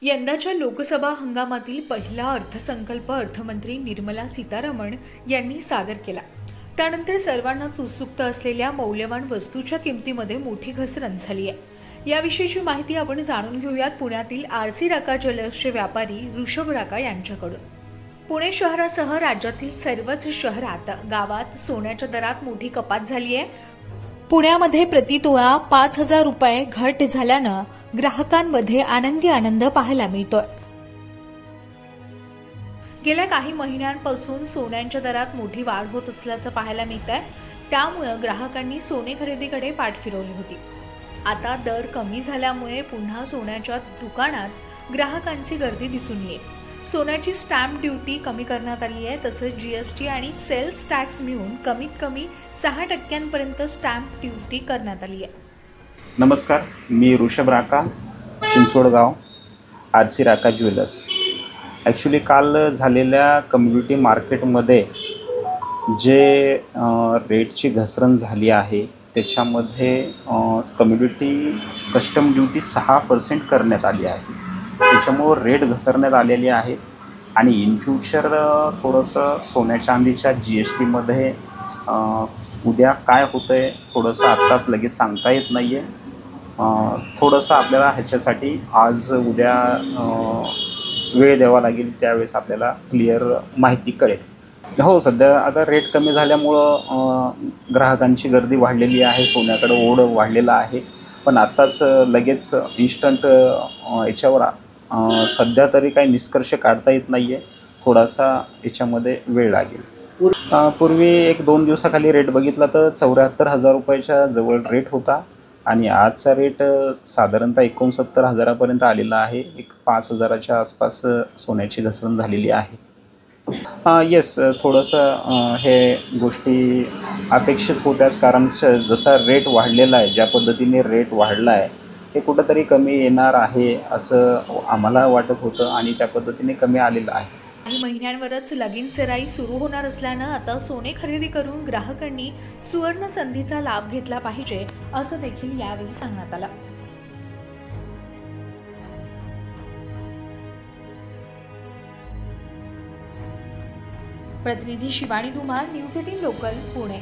यंदाच्या लोकसभा हंगामातील पहिला अर्थसंकल्प अर्थमंत्री निर्मला सीतारामन यांनी सादर केला। त्यानंतर सर्वांनाच उत्सुकता असलेल्या मौल्यवान वस्तूच्या किमतीमध्ये मोठी घसरण झाली आहे। याविषयीची माहिती आपण जाणून घेऊयात पुण्यातील आरसी राका ज्वेलर्सचे व्यापारी ऋषभ राका यांच्याकडून। पुणे शहरासह राज्यातील सर्वच शहरात गावात सोन्याच्या दरात मोठी कपात झाली आहे। पुण्यामध्ये प्रति तोळा 5,000 रुपये घट झाल्यानं ग्राहकांमध्ये आनंद पाहायला मिळतोय। गेल्या काही महिन्यांपासून सोन्याच्या दरात मोठी वाढ होत असल्याचं पाहायला मिळतंय। त्यामुळे ग्राहकांनी सोने खरेदीकडे पाठ फिरवली होती। आता दर कमी झाल्यामुळे पुन्हा सोन्याच्या दुकानात ग्राहकांची गर्दी दिसून येईल। सोन्याची स्टॅम्प ड्युटी कमी करण्यात आली आहे। तसंच जीएसटी आणि सेल्स टॅक्स मिळून कमीत कमी 6% स्टॅम्प ड्युटी करण्यात आली आहे। नमस्कार, मी Rishabh Raka, Chinchwadgaon, RC Raka jewellers. Actually काल झालेल्या कम्युनिटी मार्केटमध्ये जे रेटची घसरण झाली आहे त्याच्यामध्ये कम्युनिटी कस्टम ड्युटी 6% करण्यात आली आहे। त्याच्यामुळे रेट घसरण्यात आलेली आहे आणि इन फ्युचर थोडंसं सोन्या चांदीच्या जीएसटीमध्ये उद्या काय होतं आहे थोडंसं आत्ताच लगेच सांगता येत नाही आहे। थोडंसं आपल्याला ह्याच्यासाठी आज उद्या वेळ द्यावा लागेल, त्यावेळेस आपल्याला क्लिअर माहिती कळेल। हो, सध्या आता रेट कमी झाल्यामुळं ग्राहकांची गर्दी वाढलेली आहे, सोन्याकडे ओढ वाढलेला आहे। पण आत्ताच लगेच इन्स्टंट याच्यावर सध्या तरी काही निष्कर्ष काढता येत नाही आहे, थोडासा याच्यामध्ये वेळ लागेल। पूर्वी 1-2 दिवसाखाली रेट बघितला तर 74,000 रुपयाच्या जवळ रेट होता आणि आजचा रेट साधारणतः 69,000पर्यंत आलेला आहे। एक 5,000च्या आसपास सोन्याची घसरण झालेली आहे। येस, थोडंसं हे गोष्टी अपेक्षित होत्याच, कारण जसा रेट वाढलेला आहे, ज्या पद्धतीने रेट वाढला आहे हे कुठंतरी कमी येणार आहे असं आम्हाला वाटत होतं आणि त्या पद्धतीने कमी आलेलं आहे। काही महिन्यांवरच लगीन सराई सुरू होणार असल्यानं आता सोने खरेदी करून ग्राहकांनी सुवर्ण संधीचा लाभ घेतला पाहिजे असं देखील यावेळी सांगण्यात आलं। प्रतिनिधी शिवानी धुमाळ, न्यूज 18 लोकल, पुणे।